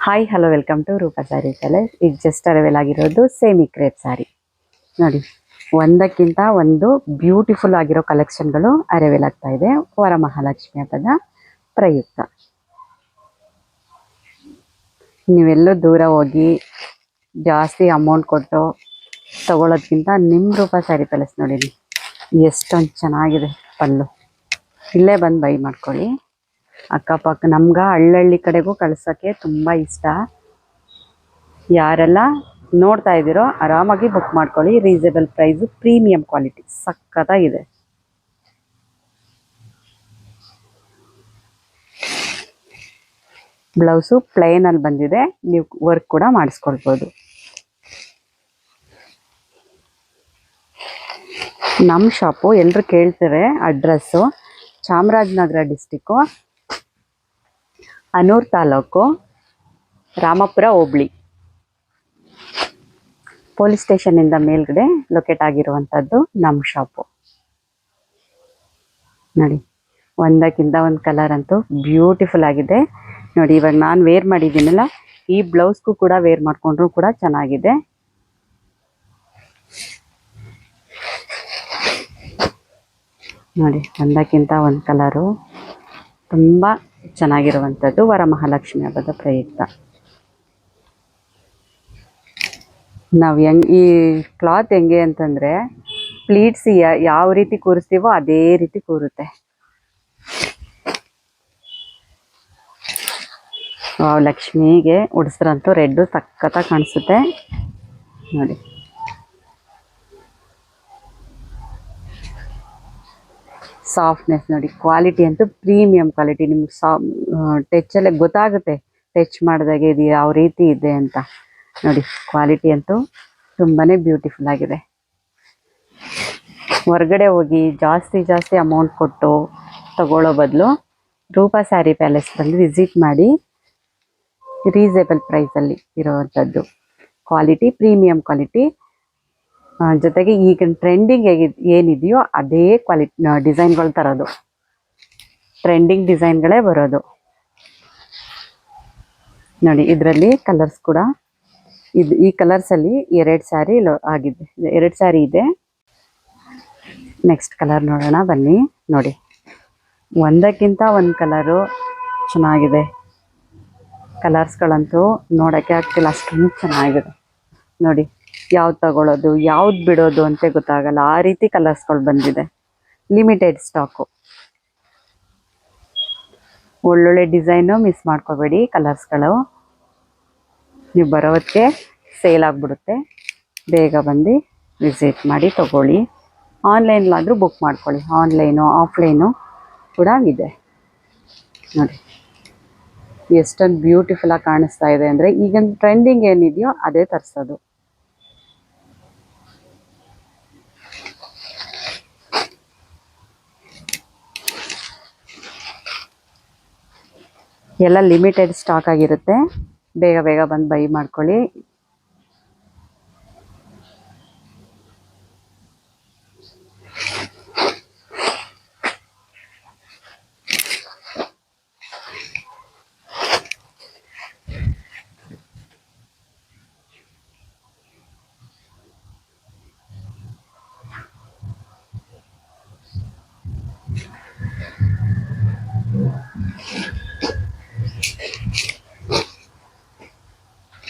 Hi hello welcome to Roopa sari palace. ಈಗ just arrival ಆಗಿರೋದು semi crepe sari ನೋಡಿ. ಒಂದಕ್ಕಿಂತ ಒಂದು ಬ್ಯೂಟಿಫುಲ್ ಆಗಿರೋ ಕಲೆಕ್ಷನ್ಗಳು ಅರೈವಲ್ ಆಗ್ತಾ ಇದೆ ವರಮಹಾಲಕ್ಷ್ಮಿ ಹಬ್ಬದ ಪ್ರಯುಕ್ತ. ನೀವೆಲ್ಲೂ ದೂರ ಹೋಗಿ ಜಾಸ್ತಿ ಅಮೌಂಟ್ ಕೊಟ್ಟು ತಗೊಳ್ಳೋದ್ಕಿಂತ ನಿಮ್ಮ ರೂಪಾ ಸ್ಯಾರಿ ಪ್ಯಾಲೇಸ್ ನೋಡಿ, ಎಷ್ಟೊಂದು ಚೆನ್ನಾಗಿದೆ ಪಲ್ಲು. ಇಲ್ಲೇ ಬಂದು ಬೈ ಮಾಡ್ಕೊಳ್ಳಿ. ಅಕ್ಕಪಕ್ಕ ನಮ್ಗೆ ಹಳ್ಳಿ ಕಡೆಗೂ ಕಳ್ಸೋಕ್ಕೆ ತುಂಬ ಇಷ್ಟ. ಯಾರೆಲ್ಲ ನೋಡ್ತಾ ಇದ್ದೀರೋ ಆರಾಮಾಗಿ ಬುಕ್ ಮಾಡ್ಕೊಳ್ಳಿ. ರೀಸನೇಬಲ್ ಪ್ರೈಸು, ಪ್ರೀಮಿಯಂ ಕ್ವಾಲಿಟಿ, ಸಕ್ಕತ್ತಾಗಿದೆ. ಬ್ಲೌಸು ಪ್ಲೇನಲ್ಲಿ ಬಂದಿದೆ, ನೀವು ವರ್ಕ್ ಕೂಡ ಮಾಡಿಸ್ಕೊಳ್ಬೋದು. ನಮ್ಮ ಶಾಪು ಎಲ್ಲರೂ ಕೇಳ್ತಾರೆ. ಅಡ್ರೆಸ್ಸು ಚಾಮರಾಜನಗರ ಡಿಸ್ಟಿಕ್ಕು, ಅನೂರು ತಾಲೂಕು, ರಾಮಪುರ ಹೋಬಳಿ, ಪೊಲೀಸ್ ಸ್ಟೇಷನಿಂದ ಮೇಲ್ಗಡೆ ಲೊಕೇಟ್ ಆಗಿರುವಂಥದ್ದು ನಮ್ಮ ಶಾಪು. ನೋಡಿ, ಒಂದಕ್ಕಿಂತ ಒಂದು ಕಲರ್ ಅಂತೂ ಬ್ಯೂಟಿಫುಲ್ ಆಗಿದೆ. ನೋಡಿ, ಇವಾಗ ನಾನು ವೇರ್ ಮಾಡಿದ್ದೀನಲ್ಲ, ಈ ಬ್ಲೌಸ್ಗೂ ಕೂಡ ವೇರ್ ಮಾಡಿಕೊಂಡ್ರೂ ಕೂಡ ಚೆನ್ನಾಗಿದೆ. ನೋಡಿ, ಒಂದಕ್ಕಿಂತ ಒಂದು ಕಲರು ತುಂಬ ಚೆನ್ನಾಗಿರುವಂಥದ್ದು ವರಮಹಾಲಕ್ಷ್ಮಿ ಹಬ್ಬದ ಪ್ರಯುಕ್ತ. ನಾವು ಈ ಕ್ಲಾತ್ ಹೆಂಗೆ ಅಂತಂದರೆ, ಪ್ಲೀಟ್ಸ್ ಯಾವ ರೀತಿ ಕೂರಿಸ್ತೀವೋ ಅದೇ ರೀತಿ ಕೂರುತ್ತೆ. ಲಕ್ಷ್ಮಿಗೆ ಉಡಿಸ್ರಂತೂ ರೆಡ್ಡು ಸಖತ್ತಾಗಿ ಕಾಣಿಸುತ್ತೆ ನೋಡಿ. ಸಾಫ್ಟ್ನೆಸ್ ನೋಡಿ, ಕ್ವಾಲಿಟಿ ಅಂತೂ ಪ್ರೀಮಿಯಂ ಕ್ವಾಲಿಟಿ. ನಿಮ್ಗೆ ಟಚ್ಚಲ್ಲೇ ಗೊತ್ತಾಗುತ್ತೆ, ಟಚ್ ಮಾಡಿದಾಗೆ ಇದು ಯಾವ ರೀತಿ ಇದೆ ಅಂತ. ನೋಡಿ, ಕ್ವಾಲಿಟಿ ಅಂತೂ ತುಂಬಾ ಬ್ಯೂಟಿಫುಲ್ ಆಗಿದೆ. ಹೊರಗಡೆ ಹೋಗಿ ಜಾಸ್ತಿ ಅಮೌಂಟ್ ಕೊಟ್ಟು ತಗೊಳ್ಳೋ ಬದಲು ರೂಪಾ ಸ್ಯಾರಿ ಪ್ಯಾಲೇಸ್ ಬಂದು ವಿಸಿಟ್ ಮಾಡಿ. ರೀಸನೇಬಲ್ ಪ್ರೈಸಲ್ಲಿ ಇರೋವಂಥದ್ದು ಕ್ವಾಲಿಟಿ, ಪ್ರೀಮಿಯಂ ಕ್ವಾಲಿಟಿ, ಜೊತೆಗೆ ಈಗ ಟ್ರೆಂಡಿಂಗ್ ಏನಿದೆಯೋ ಅದೇ ಕ್ವಾಲಿಟಿ ಡಿಸೈನ್ಗಳು ತರೋದು. ಟ್ರೆಂಡಿಂಗ್ ಡಿಸೈನ್ಗಳೇ ಬರೋದು ನೋಡಿ. ಇದರಲ್ಲಿ ಕಲರ್ಸ್ ಕೂಡ ಈ ಕಲರ್ಸಲ್ಲಿ 2 ಸ್ಯಾರಿ ಆಗಿದೆ, 2 ಸ್ಯಾರಿ ಇದೆ. ನೆಕ್ಸ್ಟ್ ಕಲರ್ ನೋಡೋಣ ಬನ್ನಿ. ನೋಡಿ, ಒಂದಕ್ಕಿಂತ ಒಂದು ಕಲರು ಚೆನ್ನಾಗಿದೆ. ಕಲರ್ಸ್ಗಳಂತೂ ನೋಡೋಕ್ಕೆ ಆಗ್ತಿಲ್ಲ, ಅಷ್ಟೊಂದು ಚೆನ್ನಾಗಿದೆ ನೋಡಿ. ಯಾವ್ದು ತಗೊಳ್ಳೋದು ಯಾವ್ದು ಬಿಡೋದು ಅಂತ ಗೊತ್ತಾಗಲ್ಲ, ಆ ರೀತಿ ಕಲರ್ಸ್ಗಳು ಬಂದಿದೆ. ಲಿಮಿಟೆಡ್ ಸ್ಟಾಕು, ಒಳ್ಳೊಳ್ಳೆ ಡಿಸೈನು ಮಿಸ್ ಮಾಡ್ಕೋಬೇಡಿ. ಕಲರ್ಸ್ಗಳು ನೀವು ಬರೋದಕ್ಕೆ ಸೇಲ್ ಆಗಿಬಿಡುತ್ತೆ. ಬೇಗ ಬಂದು ವಿಸಿಟ್ ಮಾಡಿ ತಗೊಳ್ಳಿ. ಆನ್ಲೈನ್ಲಾದರೂ ಬುಕ್ ಮಾಡ್ಕೊಳ್ಳಿ, ಆನ್ಲೈನು ಆಫ್ಲೈನು ಕೂಡ ಇದೆ ನೋಡಿ. ಎಷ್ಟೊಂದು ಬ್ಯೂಟಿಫುಲ್ಲಾಗಿ ಕಾಣಿಸ್ತಾ ಇದೆ ಅಂದರೆ, ಈಗ ಟ್ರೆಂಡಿಂಗ್ ಏನಿದೆಯೋ ಅದೇ ತರಿಸೋದು. ಎಲ್ಲ ಲಿಮಿಟೆಡ್ ಸ್ಟಾಕ್ ಆಗಿರುತ್ತೆ, ಬೇಗ ಬಂದು ಬೈ ಮಾಡ್ಕೊಳ್ಳಿ.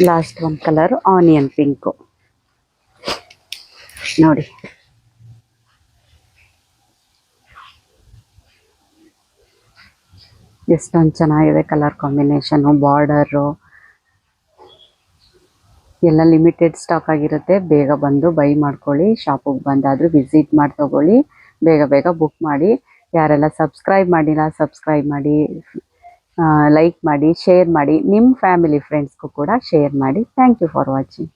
ಲಾಸ್ಟ್ ಒಂದು ಕಲರ್ ಆನಿಯನ್ ಪಿಂಕು ನೋಡಿ. ಎಷ್ಟೊಂದು ಚೆನ್ನಾಗಿದೆ ಕಲರ್ ಕಾಂಬಿನೇಷನು, ಬಾರ್ಡರು ಎಲ್ಲ ಲಿಮಿಟೆಡ್ ಸ್ಟಾಕ್ ಆಗಿರುತ್ತೆ. ಬೇಗ ಬಂದು ಬೈ ಮಾಡ್ಕೊಳ್ಳಿ. ಶಾಪಿಗೆ ಬಂದಾದರೂ ವಿಸಿಟ್ ಮಾಡಿ ತಗೊಳ್ಳಿ. ಬೇಗ ಬುಕ್ ಮಾಡಿ. ಯಾರೆಲ್ಲ ಸಬ್ಸ್ಕ್ರೈಬ್ ಮಾಡಿಲ್ಲ ಸಬ್ಸ್ಕ್ರೈಬ್ ಮಾಡಿ, ಲೈಕ್ ಮಾಡಿ, ಶೇರ್ ಮಾಡಿ. ನಿಮ್ಮ ಫ್ಯಾಮಿಲಿ ಫ್ರೆಂಡ್ಸ್ಗೂ ಕೂಡ ಶೇರ್ ಮಾಡಿ. Thank you for watching.